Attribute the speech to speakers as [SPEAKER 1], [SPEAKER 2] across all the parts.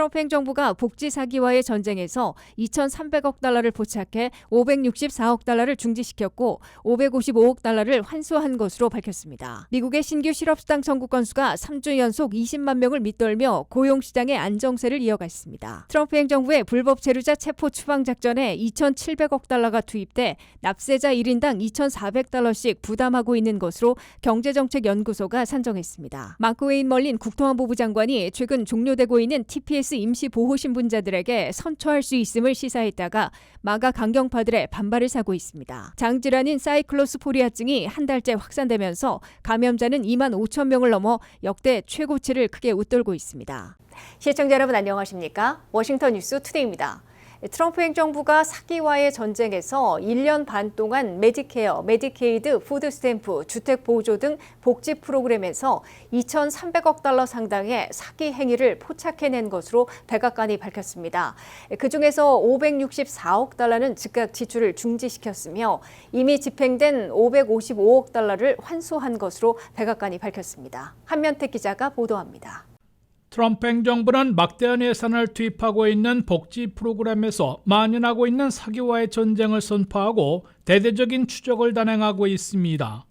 [SPEAKER 1] 트럼프 행정부가 복지 사기와의 전쟁에서 2,300억 달러를 포착해 564억 달러를 중지시켰고 555억 달러를 환수한 것으로 밝혔습니다. 미국의 신규 실업수당 청구 건수가 3주 연속 20만 명을 밑돌며 고용시장의 안정세를 이어갔습니다. 트럼프 행정부의 불법 체류자 체포 추방 작전에 2,700억 달러가 투입돼 납세자 1인당 2,400달러씩 부담하고 있는 것으로 경제정책연구소가 산정했습니다. 마크 웨인 멀린 국토안보부 장관이 최근 종료되고 있는 TPS 임시 보호 신분자들에게 선처할 수 있음을 시사했다가 마가 강경파들의 반발을 사고 있습니다. 장질환인 사이클로스포리아증이 한 달째 확산되면서 감염자는 2만 5천 명을 넘어 역대 최고치를 크게 웃돌고 있습니다. 시청자 여러분 안녕하십니까? 워싱턴 뉴스 투데이입니다. 트럼프 행정부가 사기와의 전쟁에서 1년 반 동안 메디케어, 메디케이드, 푸드스탬프, 주택보조 등 복지 프로그램에서 2,300억 달러 상당의 사기 행위를 포착해낸 것으로 백악관이 밝혔습니다. 그중에서 564억 달러는 즉각 지출을 중지시켰으며 이미 집행된 555억 달러를 환수한 것으로 백악관이 밝혔습니다. 한면택 기자가 보도합니다.
[SPEAKER 2] 트럼프 행정부는 막대한 예산을 투입하고 있는 복지 프로그램에서 만연하고 있는 사기와의 전쟁을 선포하고 대대적인 추적을 단행하고 있습니다.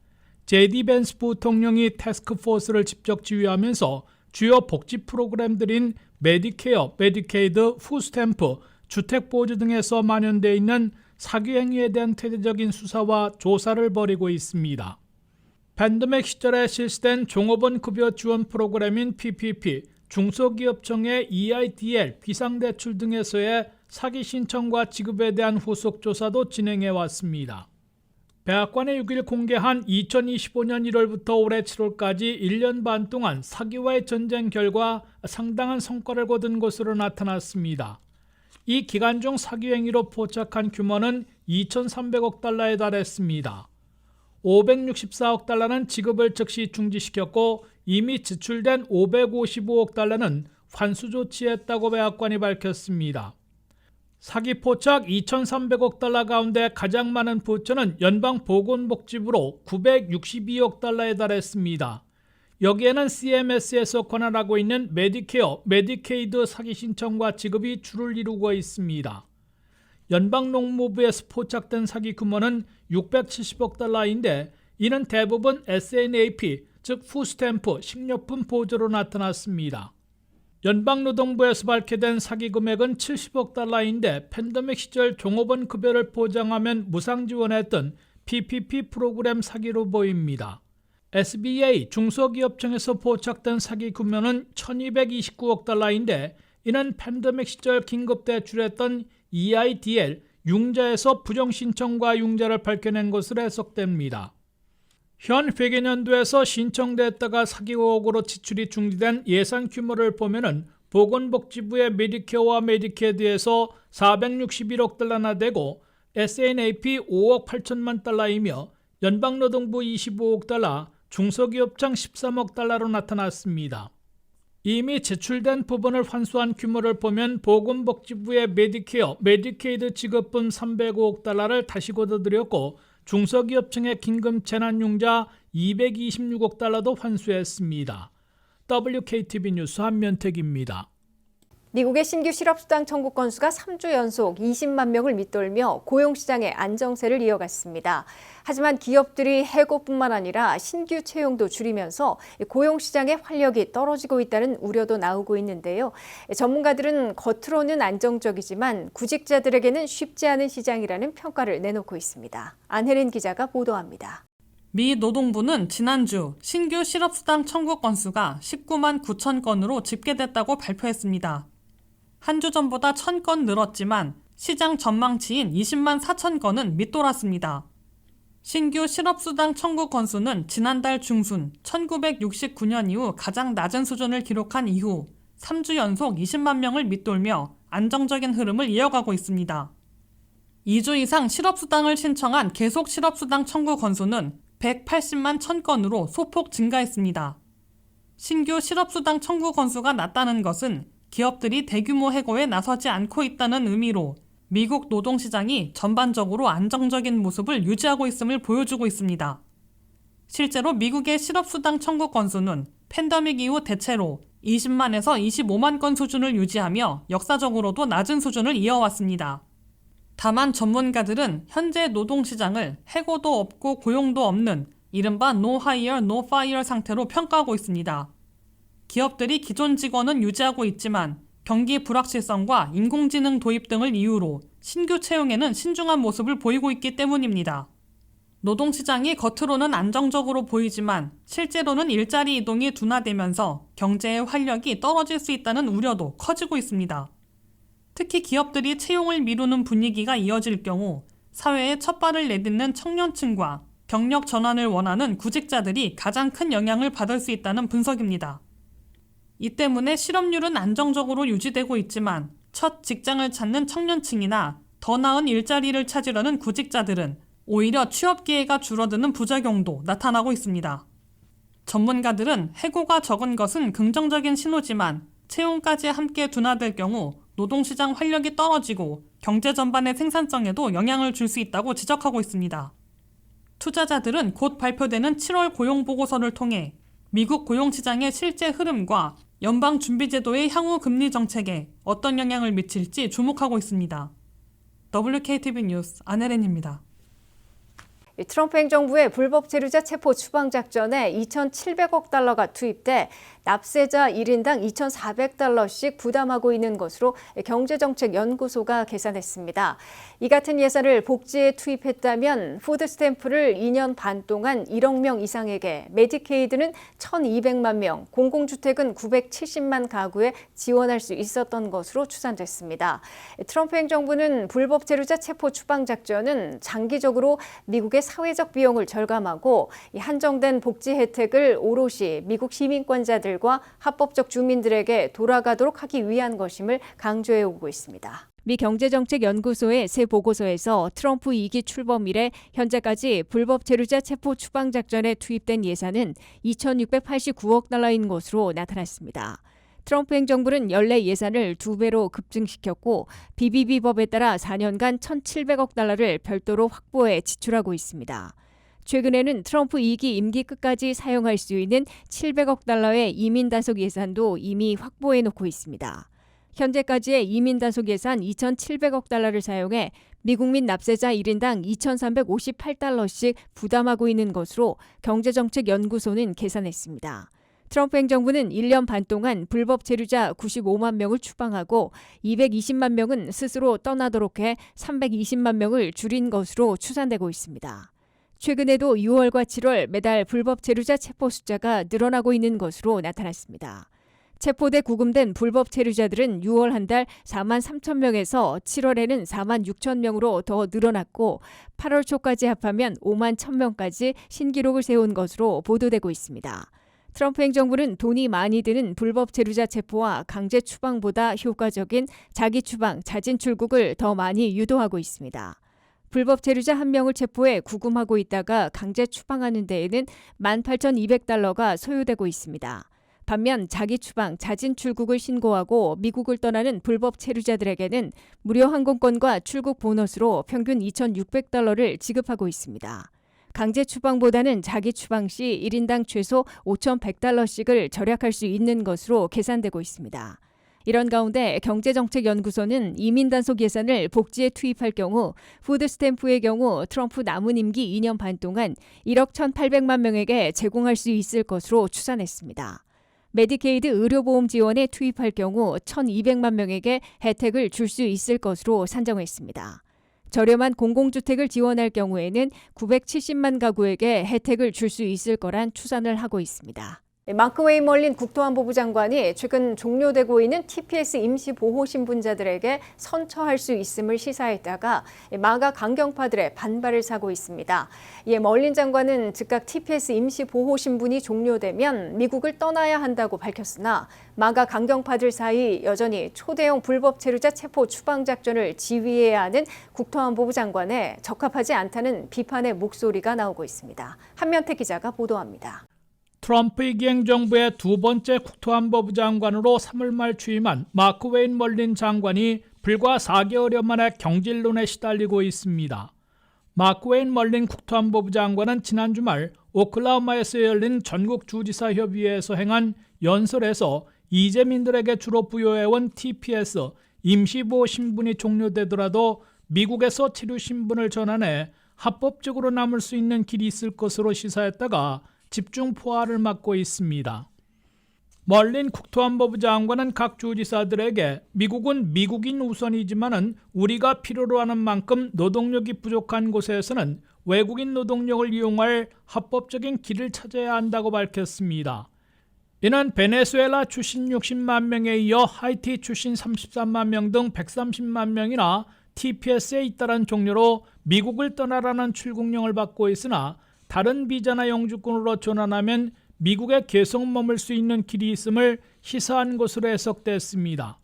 [SPEAKER 2] JD 벤스 부통령이 태스크포스를 직접 지휘하면서 주요 복지 프로그램들인 메디케어, 메디케이드, 푸스탬프, 주택보조 등에서 만연되어 있는 사기 행위에 대한 대대적인 수사와 조사를 벌이고 있습니다. 팬데믹 시절에 실시된 종업원 급여 지원 프로그램인 PPP, 중소기업청의 EIDL, 비상대출 등에서의 사기 신청과 지급에 대한 후속 조사도 진행해 왔습니다. 백악관이 6일 공개한 2025년 1월부터 올해 7월까지 1년 반 동안 사기와의 전쟁 결과 상당한 성과를 거둔 것으로 나타났습니다. 이 기간 중 사기 행위로 포착한 규모는 2,300억 달러에 달했습니다. 564억 달러는 지급을 즉시 중지시켰고 이미 지출된 555억 달러는 환수 조치했다고 백악관이 밝혔습니다. 사기 포착 2,300억 달러 가운데 가장 많은 부처는 연방보건복지부로 962억 달러에 달했습니다. 여기에는 CMS에서 관할하고 있는 메디케어, 메디케이드 사기 신청과 지급이 주를 이루고 있습니다. 연방농무부에서 포착된 사기 규모는 670억 달러인데 이는 대부분 SNAP, 즉 푸스탬프, 식료품 보조로 나타났습니다. 연방노동부에서 발표된 사기 금액은 70억 달러인데 팬데믹 시절 종업원 급여를 보장하면 무상 지원했던 PPP 프로그램 사기로 보입니다. SBA, 중소기업청에서 포착된 사기 규모는 1,229억 달러인데 이는 팬데믹 시절 긴급 대출했던 EIDL, 융자에서 부정신청과 융자를 밝혀낸 것으로 해석됩니다. 현 회계년도에서 신청됐다가 사기 의혹으로 지출이 중지된 예산 규모를 보면은 보건복지부의 메디케어와 메디케이드에서 461억 달러나 되고 SNAP 5억 8천만 달러이며 연방노동부 25억 달러, 중소기업청 13억 달러로 나타났습니다. 이미 제출된 부분을 환수한 규모를 보면 보건복지부의 메디케어, 메디케이드 지급분 305억 달러를 다시 걷어들였고 중소기업청의 긴급재난융자 226억 달러도 환수했습니다. WKTV 뉴스 한면택입니다.
[SPEAKER 1] 미국의 신규 실업수당 청구 건수가 3주 연속 20만 명을 밑돌며 고용시장의 안정세를 이어갔습니다. 하지만 기업들이 해고뿐만 아니라 신규 채용도 줄이면서 고용시장의 활력이 떨어지고 있다는 우려도 나오고 있는데요. 전문가들은 겉으로는 안정적이지만 구직자들에게는 쉽지 않은 시장이라는 평가를 내놓고 있습니다. 안혜린 기자가 보도합니다.
[SPEAKER 3] 미 노동부는 지난주 신규 실업수당 청구 건수가 19만 9천 건으로 집계됐다고 발표했습니다. 한 주 전보다 1,000건 늘었지만 시장 전망치인 20만 4천 건은 밑돌았습니다. 신규 실업수당 청구 건수는 지난달 중순 1969년 이후 가장 낮은 수준을 기록한 이후 3주 연속 20만 명을 밑돌며 안정적인 흐름을 이어가고 있습니다. 2주 이상 실업수당을 신청한 계속 실업수당 청구 건수는 180만 1,000건으로 소폭 증가했습니다. 신규 실업수당 청구 건수가 낮다는 것은 기업들이 대규모 해고에 나서지 않고 있다는 의미로 미국 노동시장이 전반적으로 안정적인 모습을 유지하고 있음을 보여주고 있습니다. 실제로 미국의 실업수당 청구 건수는 팬데믹 이후 대체로 20만에서 25만 건 수준을 유지하며 역사적으로도 낮은 수준을 이어왔습니다. 다만 전문가들은 현재 노동시장을 해고도 없고 고용도 없는 이른바 no hire, no fire 상태로 평가하고 있습니다. 기업들이 기존 직원은 유지하고 있지만 경기 불확실성과 인공지능 도입 등을 이유로 신규 채용에는 신중한 모습을 보이고 있기 때문입니다. 노동시장이 겉으로는 안정적으로 보이지만 실제로는 일자리 이동이 둔화되면서 경제의 활력이 떨어질 수 있다는 우려도 커지고 있습니다. 특히 기업들이 채용을 미루는 분위기가 이어질 경우 사회에 첫 발을 내딛는 청년층과 경력 전환을 원하는 구직자들이 가장 큰 영향을 받을 수 있다는 분석입니다. 이 때문에 실업률은 안정적으로 유지되고 있지만 첫 직장을 찾는 청년층이나 더 나은 일자리를 찾으려는 구직자들은 오히려 취업 기회가 줄어드는 부작용도 나타나고 있습니다. 전문가들은 해고가 적은 것은 긍정적인 신호지만 채용까지 함께 둔화될 경우 노동시장 활력이 떨어지고 경제 전반의 생산성에도 영향을 줄 수 있다고 지적하고 있습니다. 투자자들은 곧 발표되는 7월 고용보고서를 통해 미국 고용시장의 실제 흐름과 연방준비제도의 향후 금리 정책에 어떤 영향을 미칠지 주목하고 있습니다. WKTV 뉴스 안혜린입니다.
[SPEAKER 1] 트럼프 행정부의 불법 체류자 체포 추방 작전에 2,700억 달러가 투입돼 납세자 1인당 2,400달러씩 부담하고 있는 것으로 경제정책연구소가 계산했습니다. 이 같은 예산을 복지에 투입했다면 푸드 스탬프를 2년 반 동안 1억 명 이상에게, 메디케이드는 1,200만 명, 공공주택은 970만 가구에 지원할 수 있었던 것으로 추산됐습니다. 트럼프 행정부는 불법 체류자 체포 추방 작전은 장기적으로 미국의 사회적 비용을 절감하고 한정된 복지 혜택을 오롯이 미국 시민권자들과 합법적 주민들에게 돌아가도록 하기 위한 것임을 강조해 오고 있습니다. 미 경제정책연구소의 새 보고서에서 트럼프 2기 출범 이래 현재까지 불법 체류자 체포 추방 작전에 투입된 예산은 2,689억 달러인 것으로 나타났습니다. 트럼프 행정부는 연례 예산을 2배로 급증시켰고 BBB법에 따라 4년간 1,700억 달러를 별도로 확보해 지출하고 있습니다. 최근에는 트럼프 2기 임기 끝까지 사용할 수 있는 700억 달러의 이민 단속 예산도 이미 확보해 놓고 있습니다. 현재까지의 이민 단속 예산 2,700억 달러를 사용해 미국민 납세자 1인당 2,358달러씩 부담하고 있는 것으로 경제정책연구소는 계산했습니다. 트럼프 행정부는 1년 반 동안 불법 체류자 95만 명을 추방하고 220만 명은 스스로 떠나도록 해 320만 명을 줄인 것으로 추산되고 있습니다. 최근에도 6월과 7월 매달 불법 체류자 체포 숫자가 늘어나고 있는 것으로 나타났습니다. 체포돼 구금된 불법 체류자들은 6월 한 달 4만 3천 명에서 7월에는 4만 6천 명으로 더 늘어났고 8월 초까지 합하면 5만 1천 명까지 신기록을 세운 것으로 보도되고 있습니다. 트럼프 행정부는 돈이 많이 드는 불법 체류자 체포와 강제 추방보다 효과적인 자기 추방, 자진 출국을 더 많이 유도하고 있습니다. 불법 체류자 한 명을 체포해 구금하고 있다가 강제 추방하는 데에는 18,200달러가 소요되고 있습니다. 반면 자기 추방, 자진 출국을 신고하고 미국을 떠나는 불법 체류자들에게는 무료 항공권과 출국 보너스로 평균 2,600달러를 지급하고 있습니다. 강제 추방보다는 자기 추방 시 1인당 최소 5,100달러씩을 절약할 수 있는 것으로 계산되고 있습니다. 이런 가운데 경제정책연구소는 이민 단속 예산을 복지에 투입할 경우 푸드 스탬프의 경우 트럼프 남은 임기 2년 반 동안 1억 1,800만 명에게 제공할 수 있을 것으로 추산했습니다. 메디케이드 의료보험 지원에 투입할 경우 1,200만 명에게 혜택을 줄 수 있을 것으로 산정했습니다. 저렴한 공공주택을 지원할 경우에는 970만 가구에게 혜택을 줄 수 있을 거란 추산을 하고 있습니다. 마크 웨인 멀린 국토안보부 장관이 최근 종료되고 있는 TPS 임시보호신분자들에게 선처할 수 있음을 시사했다가 마가 강경파들의 반발을 사고 있습니다. 이에 멀린 장관은 즉각 TPS 임시보호신분이 종료되면 미국을 떠나야 한다고 밝혔으나 마가 강경파들 사이 여전히 초대형 불법 체류자 체포 추방 작전을 지휘해야 하는 국토안보부 장관에 적합하지 않다는 비판의 목소리가 나오고 있습니다. 한면태 기자가 보도합니다.
[SPEAKER 2] 트럼프 2기 행정부의 두 번째 국토안보부 장관으로 3월 말 취임한 마크 웨인 멀린 장관이 불과 4개월여 만에 경질론에 시달리고 있습니다. 마크 웨인 멀린 국토안보부 장관은 지난 주말 오클라호마에서 열린 전국 주지사 협의회에서 행한 연설에서 이재민들에게 주로 부여해온 TPS 임시보호 신분이 종료되더라도 미국에서 치료 신분을 전환해 합법적으로 남을 수 있는 길이 있을 것으로 시사했다가 집중 포화를 맞고 있습니다. 멀린 국토안보부 장관은 각 주지사들에게 미국은 미국인 우선이지만은 우리가 필요로 하는 만큼 노동력이 부족한 곳에서는 외국인 노동력을 이용할 합법적인 길을 찾아야 한다고 밝혔습니다. 이는 베네수엘라 출신 60만 명에 이어 하이티 출신 33만 명 등 130만 명이나 TPS에 잇따른 종료로 미국을 떠나라는 출국령을 받고 있으나 다른 비자나 영주권으로 전환하면 미국에 계속 머물 수 있는 길이 있음을 시사한 것으로 해석됐습니다.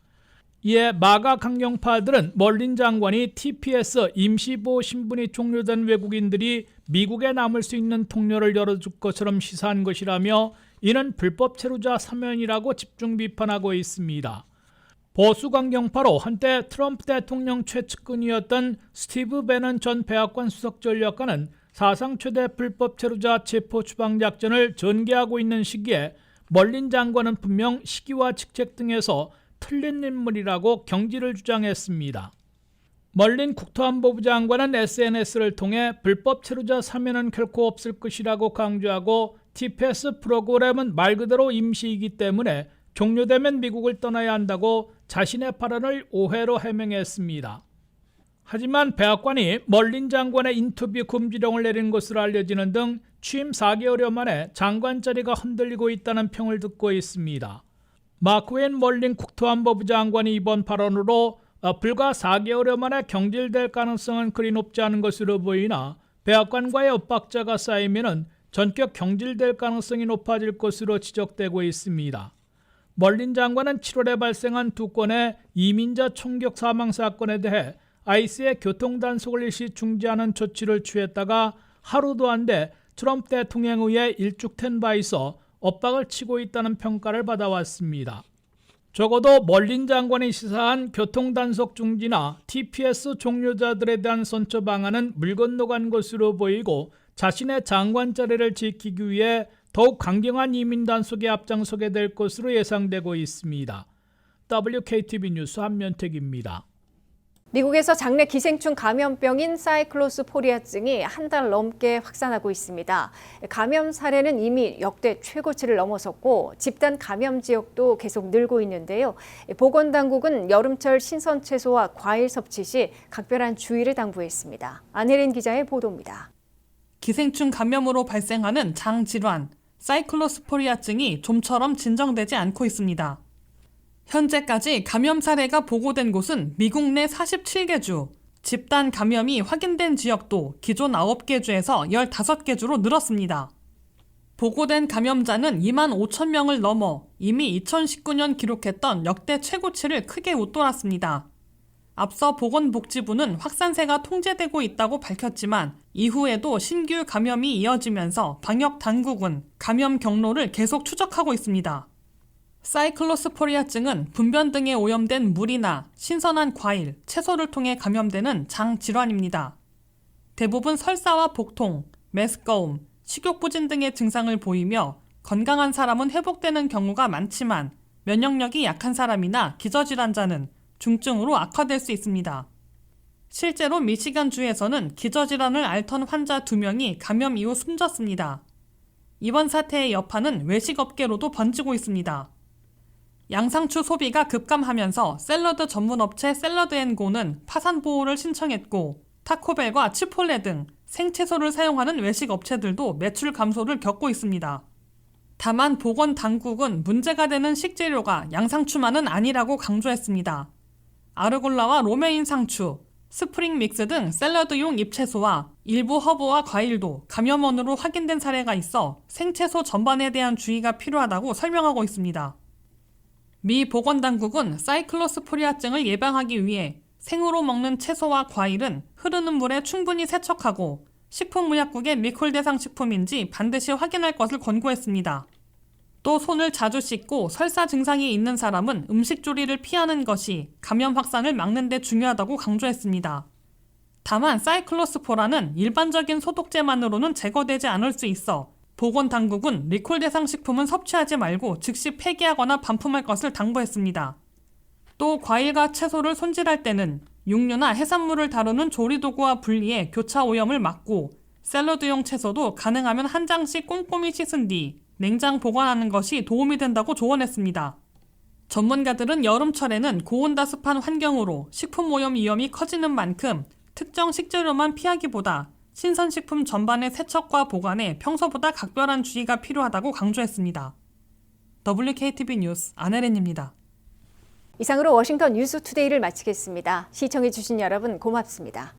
[SPEAKER 2] 이에 마가 강경파들은 멀린 장관이 TPS 임시보호 신분이 종료된 외국인들이 미국에 남을 수 있는 통로를 열어줄 것처럼 시사한 것이라며 이는 불법 체류자 사면이라고 집중 비판하고 있습니다. 보수 강경파로 한때 트럼프 대통령 최측근이었던 스티브 배넌 전 백악관 수석 전략가는 사상 최대 불법 체류자 체포 추방 작전을 전개하고 있는 시기에 멀린 장관은 분명 시기와 직책 등에서 틀린 인물이라고 경지를 주장했습니다. 멀린 국토안보부 장관은 SNS를 통해 불법 체류자 사면은 결코 없을 것이라고 강조하고 TPS 프로그램은 말 그대로 임시이기 때문에 종료되면 미국을 떠나야 한다고 자신의 발언을 오해로 해명했습니다. 하지만 백악관이 멀린 장관의 인터뷰 금지령을 내린 것으로 알려지는 등 취임 4개월여 만에 장관 자리가 흔들리고 있다는 평을 듣고 있습니다. 마크 웨인 멀린 국토안보부 장관이 이번 발언으로 불과 4개월여 만에 경질될 가능성은 그리 높지 않은 것으로 보이나 백악관과의 엇박자가 쌓이면 전격 경질될 가능성이 높아질 것으로 지적되고 있습니다. 멀린 장관은 7월에 발생한 2건의 이민자 총격 사망 사건에 대해 아이스의 교통단속을 일시 중지하는 조치를 취했다가 하루도 안 돼 트럼프 대통령에 의해 일축된 바 있어 엇박을 치고 있다는 평가를 받아왔습니다. 적어도 멀린 장관이 시사한 교통단속 중지나 TPS 종료자들에 대한 선처 방안은 물 건너간 것으로 보이고 자신의 장관 자리를 지키기 위해 더욱 강경한 이민 단속에 앞장서게 될 것으로 예상되고 있습니다. WKTV 뉴스 한면택입니다.
[SPEAKER 1] 미국에서 장내 기생충 감염병인 사이클로스포리아증이 한 달 넘게 확산하고 있습니다. 감염 사례는 이미 역대 최고치를 넘어섰고 집단 감염 지역도 계속 늘고 있는데요. 보건당국은 여름철 신선 채소와 과일 섭취 시 각별한 주의를 당부했습니다. 안혜린 기자의 보도입니다.
[SPEAKER 3] 기생충 감염으로 발생하는 장 질환, 사이클로스포리아증이 좀처럼 진정되지 않고 있습니다. 현재까지 감염 사례가 보고된 곳은 미국 내 47개 주, 집단 감염이 확인된 지역도 기존 9개 주에서 15개 주로 늘었습니다. 보고된 감염자는 2만 5천 명을 넘어 이미 2019년 기록했던 역대 최고치를 크게 웃돌았습니다. 앞서 보건복지부는 확산세가 통제되고 있다고 밝혔지만 이후에도 신규 감염이 이어지면서 방역 당국은 감염 경로를 계속 추적하고 있습니다. 사이클로스포리아증은 분변 등에 오염된 물이나 신선한 과일, 채소를 통해 감염되는 장 질환입니다. 대부분 설사와 복통, 메스꺼움, 식욕부진 등의 증상을 보이며 건강한 사람은 회복되는 경우가 많지만 면역력이 약한 사람이나 기저질환자는 중증으로 악화될 수 있습니다. 실제로 미시간주에서는 기저질환을 앓던 환자 2명이 감염 이후 숨졌습니다. 이번 사태의 여파는 외식업계로도 번지고 있습니다. 양상추 소비가 급감하면서 샐러드 전문업체 샐러드앤고는 파산 보호를 신청했고 타코벨과 치폴레 등 생채소를 사용하는 외식업체들도 매출 감소를 겪고 있습니다. 다만 보건당국은 문제가 되는 식재료가 양상추만은 아니라고 강조했습니다. 아르골라와 로메인 상추, 스프링 믹스 등 샐러드용 잎채소와 일부 허브와 과일도 감염원으로 확인된 사례가 있어 생채소 전반에 대한 주의가 필요하다고 설명하고 있습니다. 미 보건당국은 사이클로스포리아증을 예방하기 위해 생으로 먹는 채소와 과일은 흐르는 물에 충분히 세척하고 식품의약국의 미콜 대상 식품인지 반드시 확인할 것을 권고했습니다. 또 손을 자주 씻고 설사 증상이 있는 사람은 음식 조리를 피하는 것이 감염 확산을 막는 데 중요하다고 강조했습니다. 다만 사이클로스포라는 일반적인 소독제만으로는 제거되지 않을 수 있어 보건당국은 리콜 대상 식품은 섭취하지 말고 즉시 폐기하거나 반품할 것을 당부했습니다. 또 과일과 채소를 손질할 때는 육류나 해산물을 다루는 조리도구와 분리해 교차 오염을 막고 샐러드용 채소도 가능하면 한 장씩 꼼꼼히 씻은 뒤 냉장 보관하는 것이 도움이 된다고 조언했습니다. 전문가들은 여름철에는 고온다습한 환경으로 식품 오염 위험이 커지는 만큼 특정 식재료만 피하기보다 신선식품 전반의 세척과 보관에 평소보다 각별한 주의가 필요하다고 강조했습니다. WKTV 뉴스 안혜린입니다.
[SPEAKER 1] 이상으로 워싱턴 뉴스투데이를 마치겠습니다. 시청해주신 여러분 고맙습니다.